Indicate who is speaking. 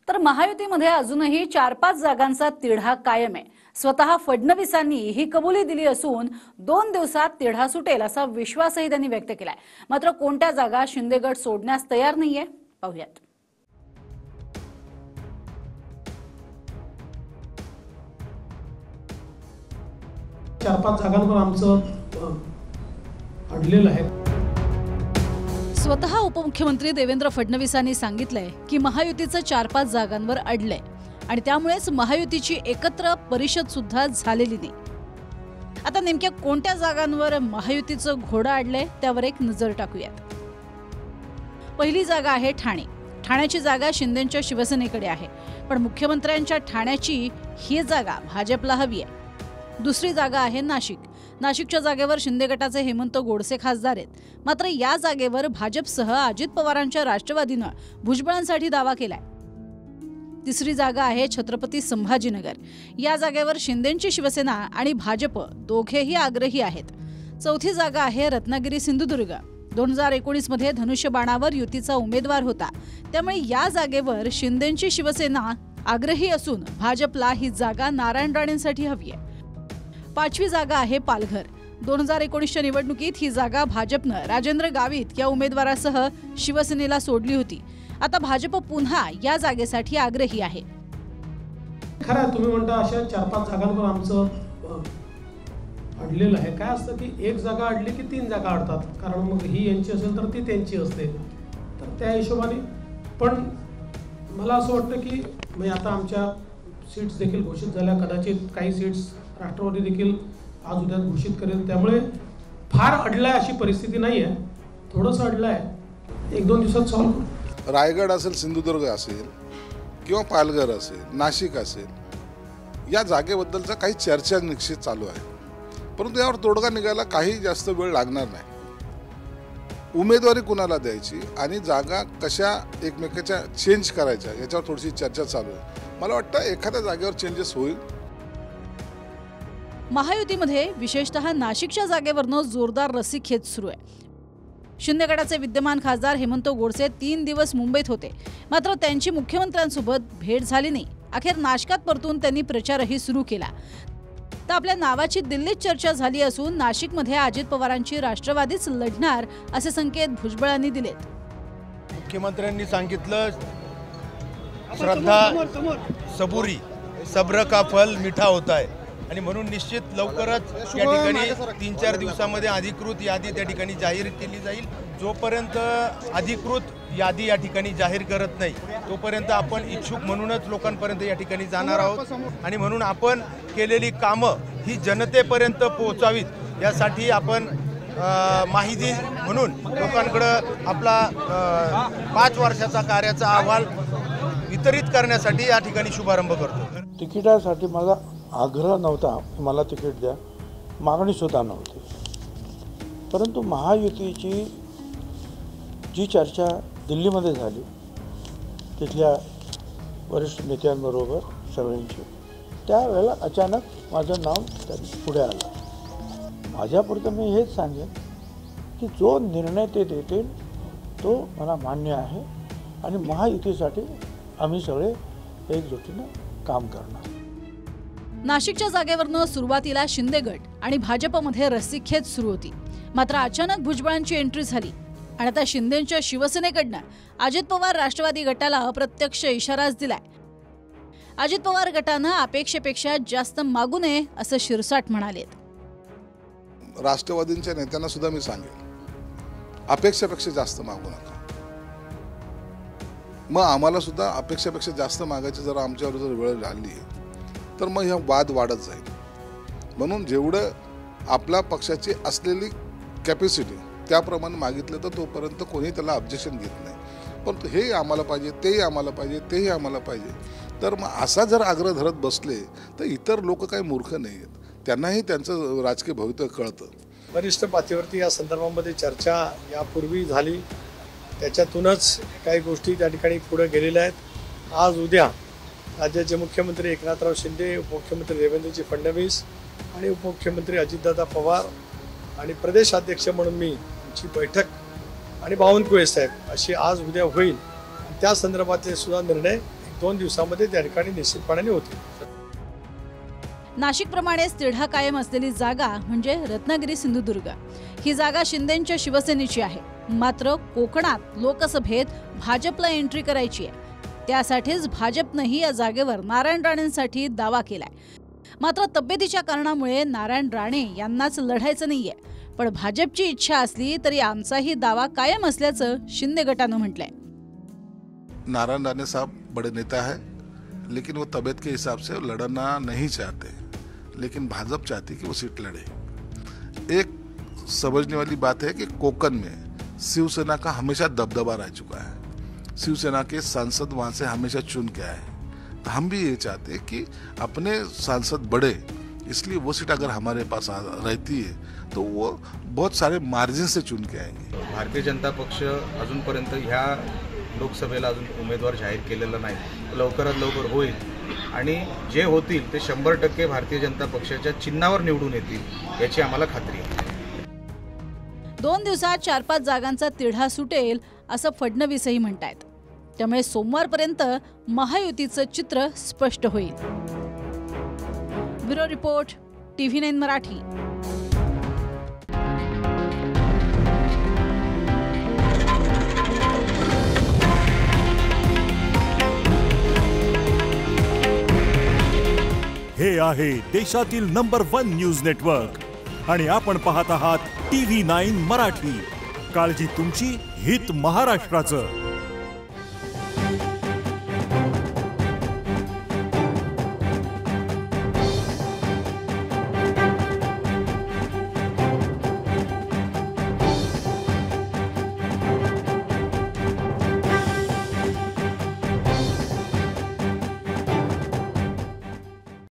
Speaker 1: तर महायुतीमध्ये अजूनही 4-5 जागांचा तिढा कायम आहे। स्वतः फडणवीसांनी ही कबुली दिली असून 2 दिवसात तिढा सुटेल असा विश्वासही त्यांनी व्यक्त केलाय। मात्र कोणत्या जागा शिंदे गट सोडण्यास तयार नाहीये, पाहूयात।
Speaker 2: 4-5 जागांवर आमचं अडलेलं आहे।
Speaker 1: स्वतः उपमुख्यमंत्री देवेंद्र फडणवीसांनी सांगितलंय की महायुतीचं 4-5 जागांवर अडलंय आणि त्यामुळेच महायुतीची एकत्र परिषद सुद्धा झालेली नाही। आता नेमक्या कोणत्या जागांवर महायुतीचं घोडं अडलंय त्यावर एक नजर टाकूयात। पहिली जागा आहे ठाणे। ठाण्याची जागा शिंदेंच्या शिवसेनेकडे आहे, पण मुख्यमंत्र्यांच्या ठाण्याची ही जागा भाजपला हवी आहे। दुसरी जागा आहे नाशिक। नाशिकच्या जागेवर शिंदे गटाचे हेमंत गोडसे खासदार आहेत, मात्र या जागेवर भाजपसह अजित पवारांच्या राष्ट्रवादीनं भुजबळांसाठी दावा केलाय। तिसरी जागा आहे छत्रपती संभाजीनगर। या जागेवर शिंदेंची शिवसेना आणि भाजप दोघेही आग्रही आहेत। चौथी जागा आहे रत्नागिरी सिंधुदुर्ग। 2019 मध्ये धनुष्यबाणावर युतीचा उमेदवार होता, त्यामुळे या जागेवर शिंदेंची शिवसेना आग्रही असून भाजपला ही जागा नारायण राणेंसाठी हवी आहे। पाचवी जागा आहे पालघर। 2019च्या निवडणुकीत ही जागा भाजपनं राजेंद्र गावित या उमेदवारासह शिवसेनेला सोडली होती। आता भाजप पुन्हा या जागेसाठी आग्रही आहे।
Speaker 2: खरं तुम्ही म्हणता अशा 4-5 जागांवर आमचं अडलेलं आहे। काय असतं की एक जागा अडली की 3 जागा अडतात, कारण मग ही यांची असेल तर ती त्यांची असते। तर त्या हिशोबाने पण मला असं वाटतं की म्हणजे आता आमच्या सीट्स देखील घोषित झाल्या, कदाचित काही सीट्स राष्ट्रवादी देखील आज उद्या घोषित करेल, त्यामुळे फार अडलाय अशी परिस्थिती नाही आहे। थोडंसं अडलाय, 1-2 दिवसात सॉल्व्ह करू।
Speaker 3: रायगड असेल, सिंधुदुर्ग असेल किंवा पालघर असेल, नाशिक असेल, या जागेबद्दलचा काही चर्चा निश्चित चालू आहे, परंतु यावर तोडगा निघायला काही जास्त वेळ लागणार नाही। उमेदवारी कुणाला द्यायची आणि जागा कशा एकमेकाच्या चेंज करायच्या याच्यावर थोडीशी चर्चा चालू आहे। मला वाटतं एखाद्या जागेवर चेंजेस होईल।
Speaker 1: महायुतीमध्ये विशेषतः नाशिकच्या जागेवरनं जोरदार रस्सीखेच सुरू आहे। शिंदे गटाचे विद्यमान खासदार हेमंत गोडसे 3 दिवस मुंबईत होते, मात्र त्यांची मुख्यमंत्र्यांसोबत भेट झाली नाही। अखेर नाशिकात परतून त्यांनी प्रचारही सुरू केला। तर आपल्या नावाची दिल्लीत चर्चा झाली असून नाशिकमध्ये अजित पवारांची राष्ट्रवादीच लढणार असे संकेत भुजबळांनी दिलेत।
Speaker 4: मुख्यमंत्र्यांनी सांगितलं, श्रद्धा सबुरी सब्र का फल मीठा होता है, आणि म्हणून निश्चित लवकरच या ठिकाणी 3-4 दिवसामध्ये अधिकृत यादी त्या ठिकाणी जाहीर केली जाईल। जोपर्यंत अधिकृत यादी या ठिकाणी जाहीर करत नाही तोपर्यंत आपण इच्छुक म्हणूनच लोकांपर्यंत या ठिकाणी जाणार आहोत, आणि म्हणून आपण केलेली कामं ही जनतेपर्यंत पोहोचावीत यासाठी आपण माहिती म्हणून लोकांकडे आपला 5 वर्षाचा कार्याचा अहवाल वितरित करण्यासाठी या ठिकाणी शुभारंभ करतो।
Speaker 5: तिकिटासाठी माझा आग्रह नव्हता, मला तिकीट द्या, मागणीसुद्धा नव्हती, परंतु महायुतीची जी चर्चा दिल्लीमध्ये झाली तिथल्या वरिष्ठ नेत्यांबरोबर सगळ्यांची, त्यावेळेला अचानक माझं नाव पुढे आलं। माझ्यापुरतं मी हेच सांगेन की जो निर्णय ते देतील तो मला मान्य आहे आणि महायुतीसाठी आम्ही सगळे एकजुटीनं काम करणार।
Speaker 1: नाशिकच्या जागेवरनं सुरुवातीला शिंदे गट आणि भाजपमध्ये रस्सीखेच सुरू होती, मात्र अचानक भुजबळांची एंट्री झाली आणि आता शिंदेंच्या शिवसेनेकडनं अजित पवार राष्ट्रवादी गटाला अप्रत्यक्ष इशाराच दिलाय। अजित पवार गटानं अपेक्षेपेक्षा जास्त मागू नये असं शिरसाट म्हणालेत।
Speaker 3: राष्ट्रवादींच्या नेत्यांना सुद्धा मी सांगेन, अपेक्षेपेक्षा जास्त मागू नका। मग आम्हाला सुद्धा अपेक्षेपेक्षा जास्त मागायची जर आमच्यावर जर वेळ आली तर मग ह्या वाद वाढत जाईल। म्हणून जेवढं आपल्या पक्षाची असलेली कॅपॅसिटी त्याप्रमाणे मागितलं तर तोपर्यंत कोणी त्याला ऑब्जेक्शन घेत नाही, पण हे आम्हाला पाहिजे, तेही आम्हाला पाहिजे, तेही आम्हाला पाहिजे, तर मग असा जर आग्रह धरत बसले तर इतर लोक काही मूर्ख नाही आहेत, त्यांनाही त्यांचं राजकीय भवितव्य कळतं।
Speaker 6: वरिष्ठ पातळीवरती या संदर्भामध्ये चर्चा यापूर्वी झाली, त्याच्यातूनच काही गोष्टी त्या ठिकाणी पुढे गेलेल्या आहेत। आज उद्या राज्याचे मुख्यमंत्री एकनाथराव शिंदे, उपमुख्यमंत्री देवेंद्रजी फडणवीस आणि उपमुख्यमंत्री अजितदादा पवार आणि प्रदेशाध्यक्ष म्हणून मी आमची बैठक आणि बावनकुळे साहेब अशी आज उद्या होईल। त्या संदर्भातले सुद्धा निर्णय 2 दिवसामध्ये त्या ठिकाणी निश्चितपणाने होतील.
Speaker 1: नाशिकप्रमाणेच तिढा कायम असलेली जागा म्हणजे रत्नागिरी सिंधुदुर्ग. ही जागा शिंदेंच्या शिवसेनेची आहे. मात्र कोकणात लोकसभेत भाजपला एंट्री करायची आहे. त्यासाठीच भाजपनंही या जागेवर नारायण राणेंसाठी दावा केलाय. मात्र तब्येतीच्या कारणामुळे नारायण राणे यांनाच लढायचं नाहीये. पण भाजपची इच्छा असली तरी आमचाही दावा कायम असल्याचं शिंदे गटानं म्हटलंय.
Speaker 3: नारायण राणे साहब बड़े नेता है, लेकिन वो तबीयत के हिसाब से लड़ना नहीं चाहते, लेकिन भाजपा चाहती कि वो सीट लड़े। एक समझने वाली बात है कि कोकण में शिवसेना का हमेशा दबदबा रह चुका है। शिवसेना के सांसद वहाँ से हमेशा चुन के आए। तो हम भी ये चाहते हैं कि अपने सांसद बढ़े, इसलिए वो सीट अगर हमारे पास रहती है तो वो बहुत सारे मार्जिन से चुन के आएंगे।
Speaker 7: भारतीय जनता पक्ष अजूनपर्यंत ह्या लोकसभेला अजून उमेदवार जाहीर केलेला नाही. लवकरात लवकर होईल आणि जे होतील ते 100% भारतीय जनता पक्षाच्या चिन्हावर निवडून येतील याची आम्हाला खात्री आहे.
Speaker 1: 2 दिवसात 4-5 जागांचा तिढा सुटेल असं फडणवीसही म्हणतायत. त्यामुळे सोमवारपर्यंत महायुतीचं चित्र स्पष्ट होईल. Bureau report, TV9 Marathi.
Speaker 8: हे आहे देशातील नंबर 1 न्यूज नेटवर्क आणि आपण पाहत आहात TV9 मराठी. काळजी तुमची, हित महाराष्ट्राचं.